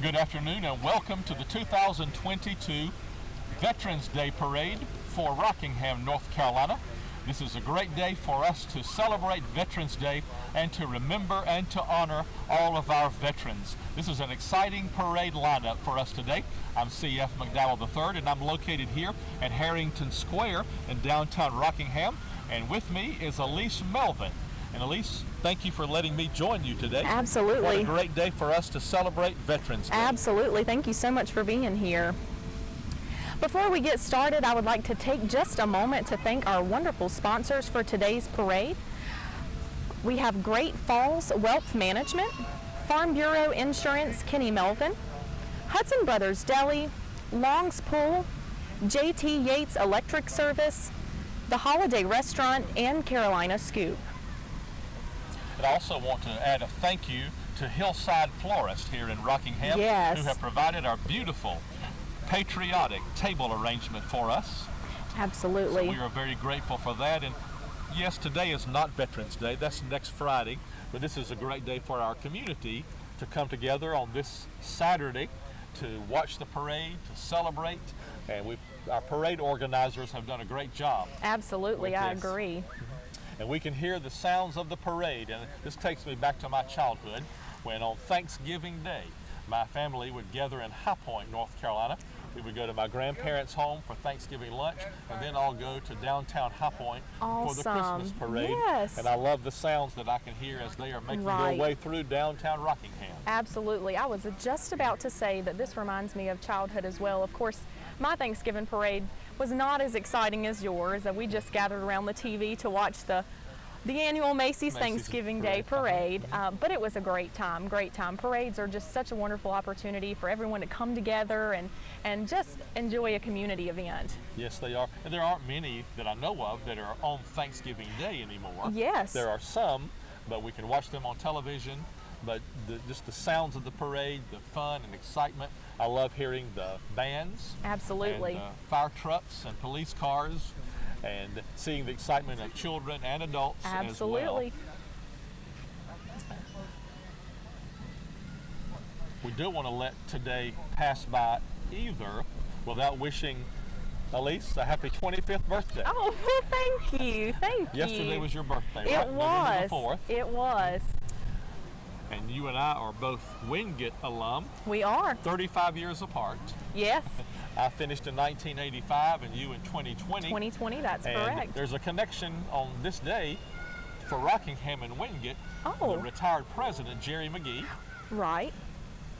Good afternoon and welcome to the 2022 Veterans Day Parade for Rockingham, North Carolina. This is a great day for us to celebrate Veterans Day and to remember and to honor all of our veterans. This is an exciting parade lineup for us today. I'm C.F. McDowell III and I'm located here at Harrington Square in downtown Rockingham. And with me is Elise Melvin. And Elise, thank you for letting me join you today. Absolutely. What a great day for us to celebrate Veterans Day. Absolutely. Thank you so much for being here. Before we get started, I would like to take just a moment to thank our wonderful sponsors for today's parade. We have Great Falls Wealth Management, Farm Bureau Insurance, Kenny Melvin, Hudson Brothers Deli, Long's Pool, J.T. Yates Electric Service, The Holiday Restaurant, and Carolina Scoop. I also want to add a thank you to Hillside Florist here in Rockingham, Yes. who have provided our beautiful, patriotic table arrangement for us. Absolutely. So we are very grateful for that. And yes, today is not Veterans Day, that's next Friday, but this is a great day for our community to come together on this Saturday to watch the parade, to celebrate, and our parade organizers have done a great job. Absolutely, I this. agree. And we can hear the sounds of the parade, and this takes me back to my childhood when on Thanksgiving Day my family would gather in High Point, North Carolina. We would go to my grandparents' home for Thanksgiving lunch and then all go to downtown High Point for the Christmas parade. Yes. And I love the sounds that I can hear as they are making their way through downtown Rockingham. Absolutely. I was just about to say that this reminds me of childhood as well. Of course, my Thanksgiving parade was not as exciting as yours. We just gathered around the TV to watch the annual Macy's Thanksgiving Day Parade, but it was a great time, great time. Parades are just such a wonderful opportunity for everyone to come together and just enjoy a community event. Yes, they are. And there aren't many that I know of that are on Thanksgiving Day anymore. Yes. There are some, but we can watch them on television. But just the sounds of the parade, the fun and excitement. I love hearing the bands. Absolutely. And fire trucks and police cars, and seeing the excitement of children and adults Absolutely. as well. We don't want to let today pass by either without wishing Elise a happy 25th birthday. Oh, well, thank you. Thank you. Yesterday was your birthday, right? It was. November the 4th. It was. And you and I are both Wingate alum. We are. 35 years apart. Yes. I finished in 1985 and you in 2020. 2020, that's and correct. There's a connection on this day for Rockingham and Wingate. Oh. The retired president, Jerry McGee. Right.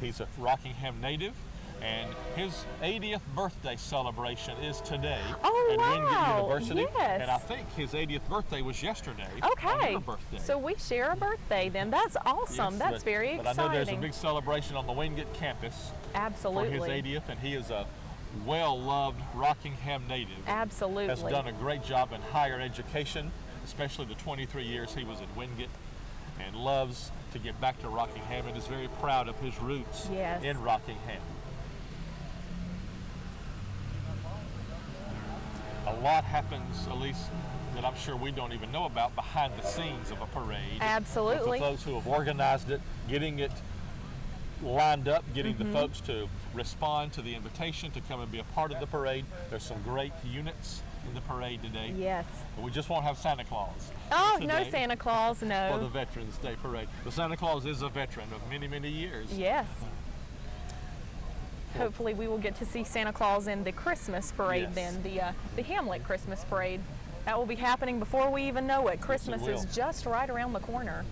He's a Rockingham native, and his 80th birthday celebration is today Oh, at wow. Wingate University. Yes. And I think his 80th birthday was yesterday. Okay. On your birthday. So we share a birthday then. That's awesome. Yes, That's very but exciting. I know there's a big celebration on the Wingate campus Absolutely. for his 80th, and he is a well-loved Rockingham native. Absolutely. Has done a great job in higher education, especially the 23 years he was at Wingate, and loves to get back to Rockingham and is very proud of his roots Yes. in Rockingham. A lot happens, Elise, that I'm sure we don't even know about behind the scenes of a parade. Absolutely. With the folks who have organized it, getting it lined up, getting the folks to respond to the invitation to come and be a part of the parade. There's some great units in the parade today. Yes. And we just won't have Santa Claus. Oh, today no Santa Claus, for no. the Veterans Day Parade. The Santa Claus is a veteran of many, many years. Yes. Hopefully we will get to see Santa Claus in the Christmas parade Yes. then, the Hamlet Christmas parade. That will be happening before we even know it. Christmas will. is just right around the corner.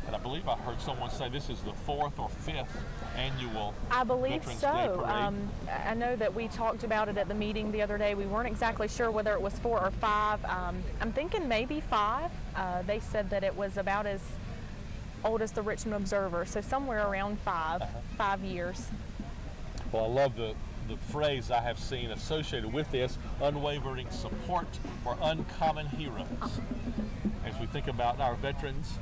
And I believe I heard someone say this is the 4th or 5th annual I believe Veterans so. Day Parade. I know that we talked about it at the meeting the other day. We weren't exactly sure whether it was 4 or 5. I'm thinking maybe 5. They said that it was about as old as the Richmond Observer, so somewhere around 5 years. Well, I love the phrase I have seen associated with this, unwavering support for uncommon heroes. As we think about our veterans,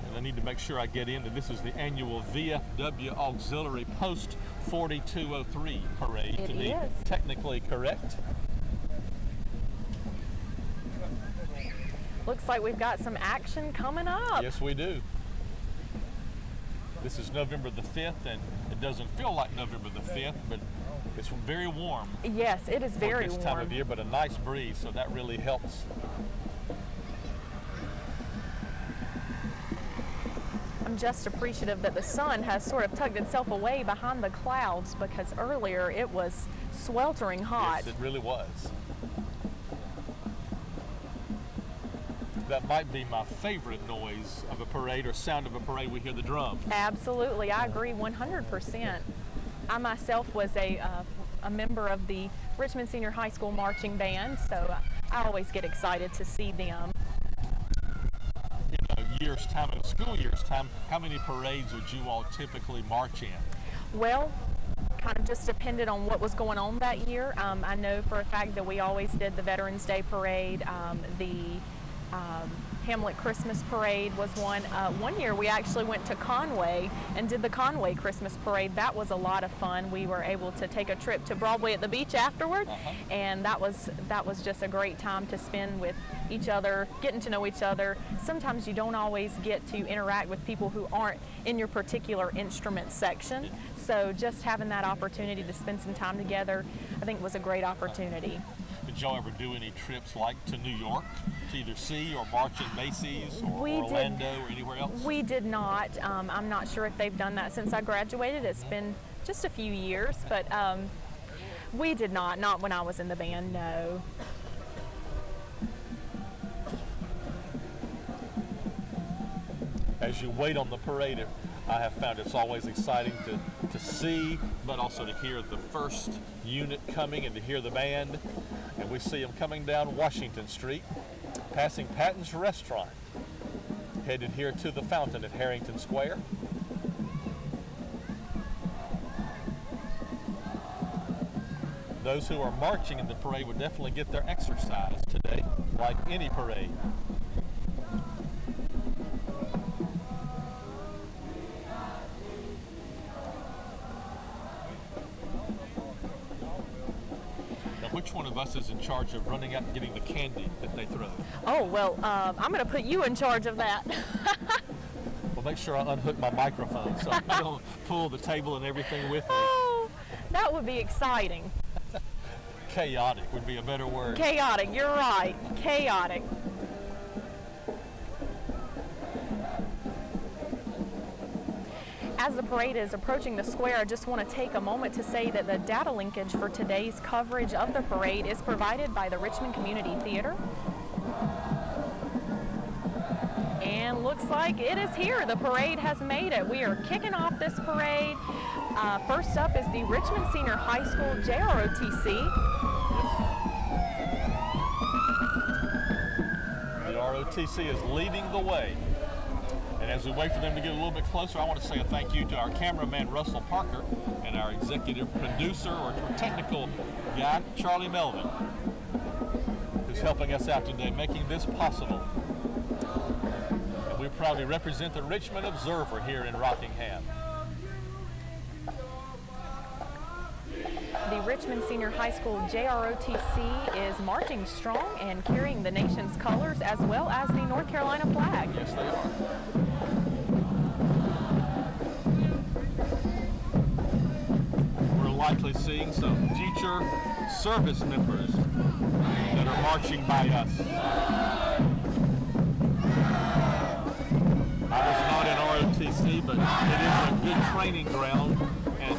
and I need to make sure I get into this is the annual VFW Auxiliary Post 4203 parade It to be is. technically correct. Looks like we've got some action coming up. Yes, we do. This is November the 5th, and it doesn't feel like November the 5th, but it's very warm. Yes, it is very for this warm. time of year, but a nice breeze, so that really helps. I'm just appreciative that the sun has sort of tucked itself away behind the clouds, because earlier it was sweltering hot. Yes, it really was. That might be my favorite noise of a parade or sound of a parade. We hear the drum. Absolutely, I agree 100%. I myself was a member of the Richmond Senior High School marching band, so I always get excited to see them. Year's time, in school year's time, how many parades would you all typically march in? Well, kind of just depended on what was going on that year. I know for a fact that we always did the Veterans Day Parade. The Hamlet Christmas Parade was one. One year we actually went to Conway and did the Conway Christmas Parade. That was a lot of fun. We were able to take a trip to Broadway at the beach afterward, and that was just a great time to spend with each other, getting to know each other. Sometimes you don't always get to interact with people who aren't in your particular instrument section, so just having that opportunity to spend some time together, I think, was a great opportunity. Did y'all ever do any trips like to New York to either see or march in Macy's or Orlando or anywhere else? We did not. I'm not sure if they've done that since I graduated. It's been just a few years, but we did not when I was in the band, no. As you wait on the parade, I have found it's always exciting to see, but also to hear the first unit coming and to hear the band. And we see them coming down Washington Street, passing Patton's Restaurant, headed here to the fountain at Harrington Square. Those who are marching in the parade would definitely get their exercise today, like any parade. Which one of us is in charge of running out and getting the candy that they throw? Oh, well, I'm going to put you in charge of that. Well, make sure I unhook my microphone so I don't pull the table and everything with me. Oh, that would be exciting. Chaotic would be a better word. Chaotic, you're right. Chaotic. As the parade is approaching the square, I just want to take a moment to say that the data linkage for today's coverage of the parade is provided by the Richmond Community Theater. And looks like it is here. The parade has made it. We are kicking off this parade. First up is the Richmond Senior High School JROTC. The ROTC is leading the way. And as we wait for them to get a little bit closer, I want to say a thank you to our cameraman, Russell Parker, and our executive producer or technical guy, Charlie Melvin, who's helping us out today, making this possible. And we proudly represent the Richmond Observer here in Rockingham. The Richmond Senior High School JROTC is marching strong and carrying the nation's colors as well as the North Carolina flag. Yes, they are. We're likely seeing some future service members that are marching by us. I was not in ROTC, but it is a good training ground and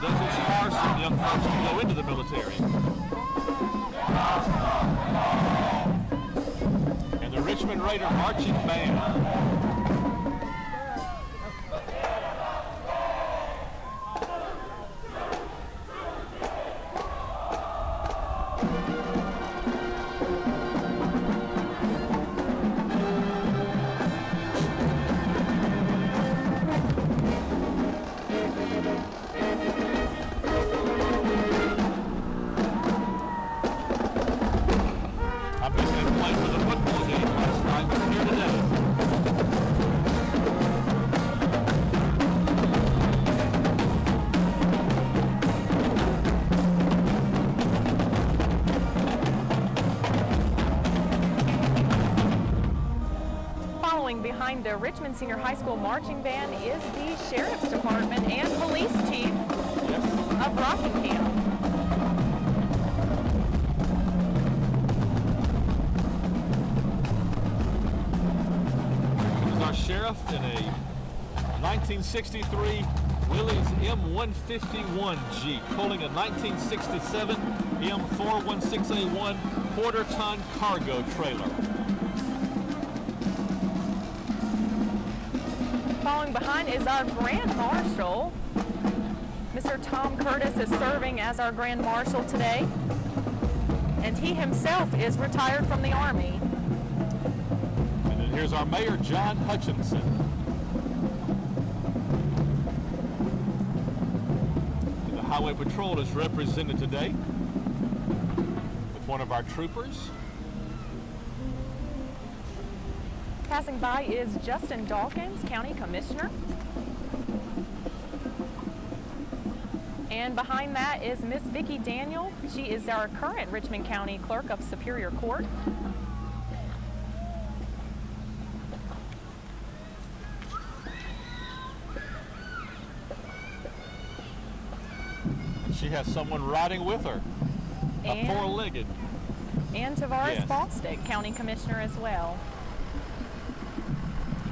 does inspire some young folks to go into the military. And the Richmond Raider Marching Band. I've been playing for the football game last night, but here today. Following behind the Richmond Senior High School marching band is the Sheriff's Department and Police Chief of Rockingham. Here's our sheriff in a 1963 Willys M151 Jeep, pulling a 1967 M416A1 quarter-ton cargo trailer. Following behind is our Grand Marshal. Mr. Tom Curtis is serving as our Grand Marshal today, and he himself is retired from the Army. And then here's our Mayor, John Hutchinson. And the Highway Patrol is represented today with one of our troopers. Passing by is Justin Dawkins, County Commissioner. And behind that is Miss Vicki Daniel. She is our current Richmond County Clerk of Superior Court. She has someone riding with her, a four-legged. And Tavares Ballstick, County Commissioner as well.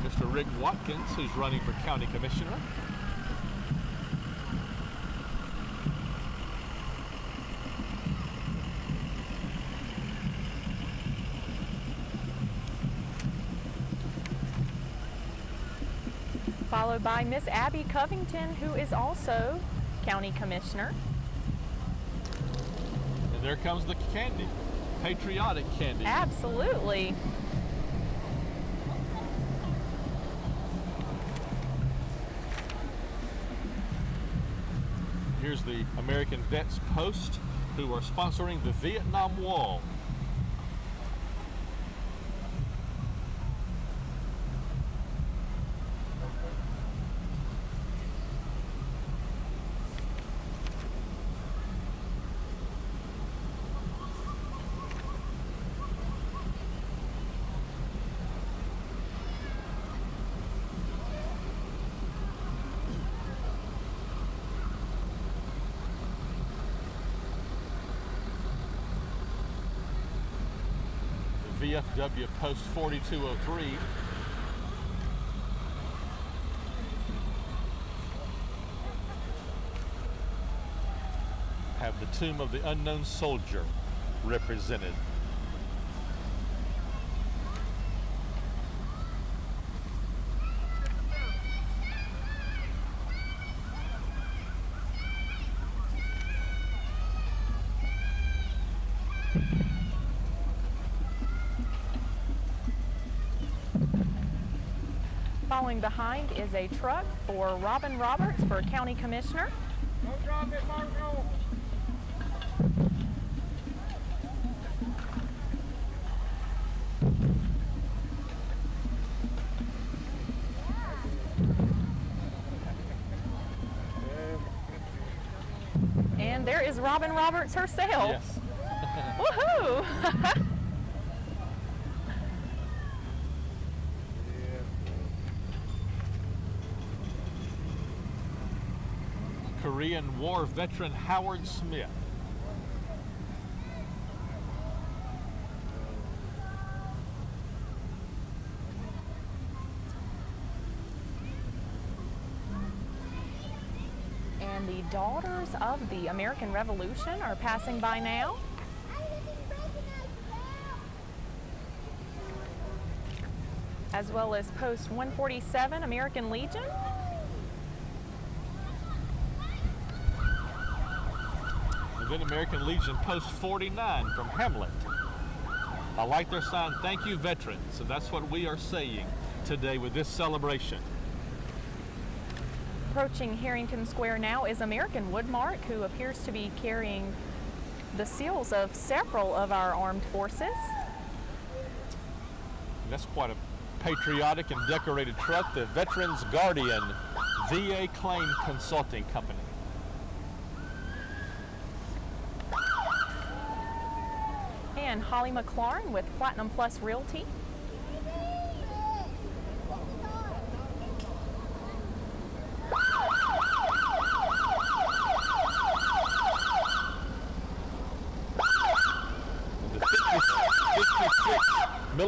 Mr. Rick Watkins, who's running for County Commissioner. Followed by Miss Abby Covington, who is also County Commissioner. And there comes the candy, patriotic candy. Absolutely. Here's the American Vets Post, who are sponsoring the Vietnam Wall. VFW Post 4203. Have the Tomb of the Unknown Soldier represented. Following behind is a truck for Robin Roberts for County Commissioner. And there is Robin Roberts herself. Yes. Woohoo! Korean War veteran Howard Smith. And the Daughters of the American Revolution are passing by now. As well as Post 147, American Legion. And then American Legion Post 49 from Hamlet. I like their sign, "Thank you, veterans." And that's what we are saying today with this celebration. Approaching Harrington Square now is American Woodmark, who appears to be carrying the seals of several of our armed forces. And that's quite a patriotic and decorated truck, the Veterans Guardian VA Claim Consulting Company. And Holly McLaurin with Platinum Plus Realty.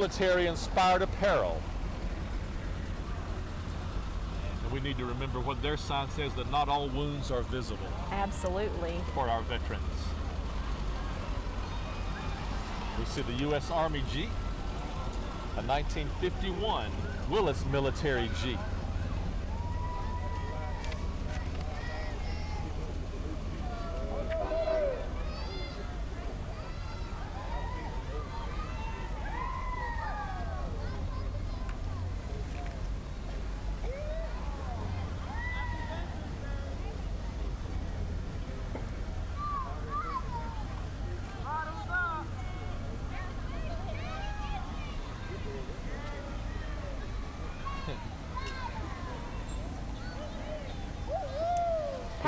military-inspired apparel. And we need to remember what their sign says, that not all wounds are visible. Absolutely. For our veterans. We see the U.S. Army Jeep, a 1951 Willis military Jeep.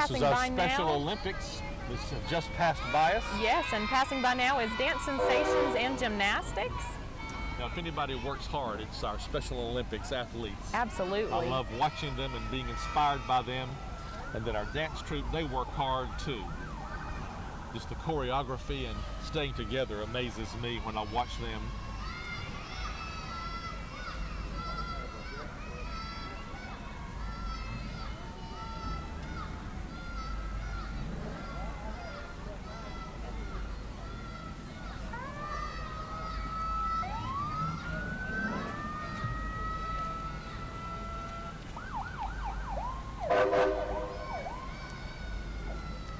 This is our Special Olympics. This has just passed by us. Yes, and passing by now is Dance Sensations and Gymnastics. Now, if anybody works hard, it's our Special Olympics athletes. Absolutely. I love watching them and being inspired by them. And then our dance troupe, they work hard too. Just the choreography and staying together amazes me when I watch them.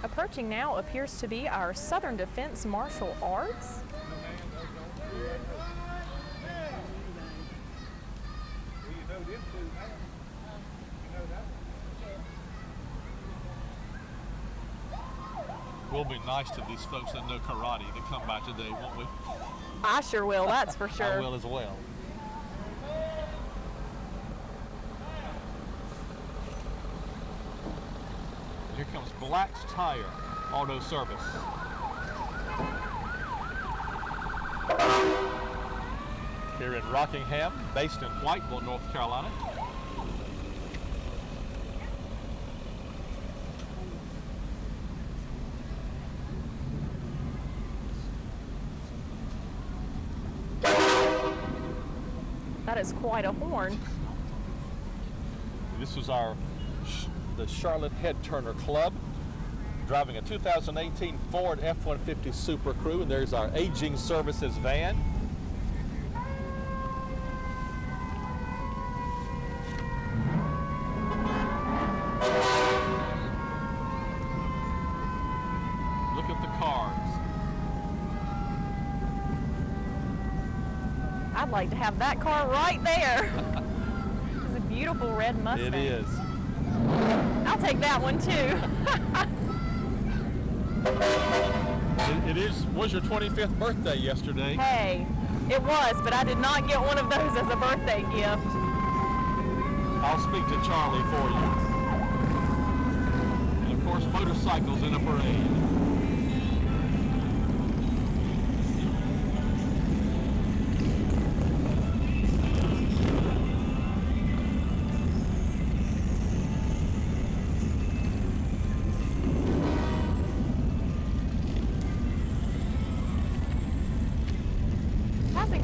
Approaching now appears to be our Southern Defense Martial Arts. We'll be nice to these folks that know karate that come by today, won't we? I sure will, that's for sure. I will as well. Here comes Black's Tire Auto Service. Here in Rockingham, based in Whiteville, North Carolina. That is quite a horn. This was the Charlotte Head Turner Club, driving a 2018 Ford F-150 Super Crew, and there's our aging services van. Look at the cars. I'd like to have that car right there. It's a beautiful red Mustang. It is. I'll take that one too. Was your 25th birthday yesterday? Hey, it was, but I did not get one of those as a birthday gift. I'll speak to Charlie for you. And of course, motorcycles in a parade.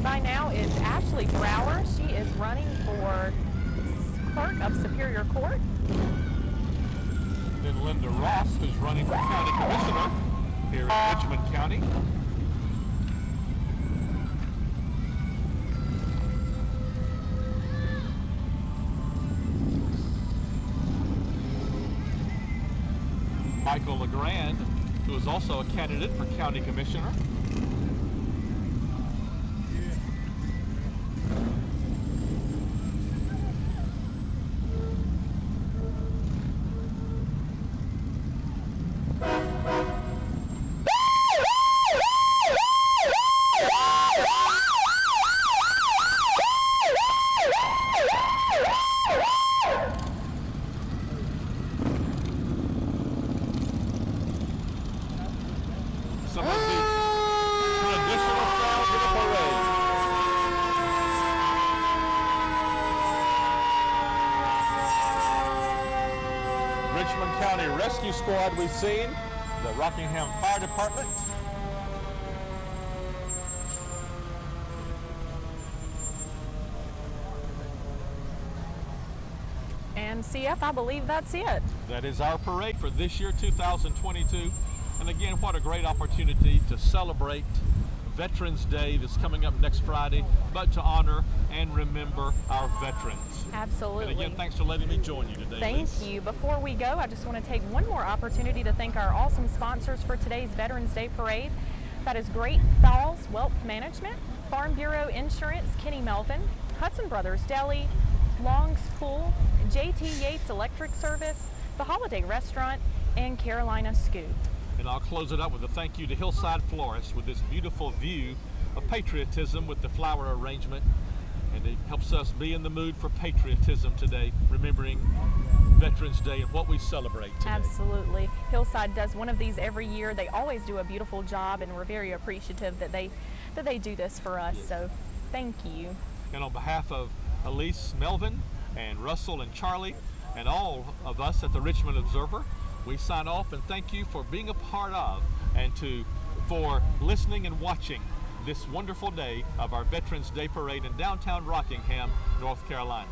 By now is Ashley Brower. She is running for Clerk of Superior Court. Then Linda Ross, who's running for County Commissioner here in Richmond County. Michael LeGrand, who is also a candidate for County Commissioner. Some of the traditional styles of the parade. Richmond County Rescue Squad we've seen, the Rockingham Fire Department. And CF, I believe that's it. That is our parade for this year, 2022. And again, what a great opportunity to celebrate Veterans Day that's coming up next Friday, but to honor and remember our veterans. Absolutely. And again, thanks for letting me join you today. Thank Lise. you. Before we go, I just want to take one more opportunity to thank our awesome sponsors for today's Veterans Day Parade. That is Great Falls Wealth Management, Farm Bureau Insurance, Kenny Melvin, Hudson Brothers Deli, Long's Pool, JT Yates Electric Service, The Holiday Restaurant, and Carolina Scoop. And I'll close it up with a thank you to Hillside Florists with this beautiful view of patriotism with the flower arrangement. And it helps us be in the mood for patriotism today, remembering Veterans Day and what we celebrate today. Absolutely. Hillside does one of these every year. They always do a beautiful job, and we're very appreciative that they do this for us. Yes. So thank you. And on behalf of Elise, Melvin, and Russell and Charlie, and all of us at the Richmond Observer, we sign off and thank you for being a part of and for listening and watching this wonderful day of our Veterans Day Parade in downtown Rockingham, North Carolina.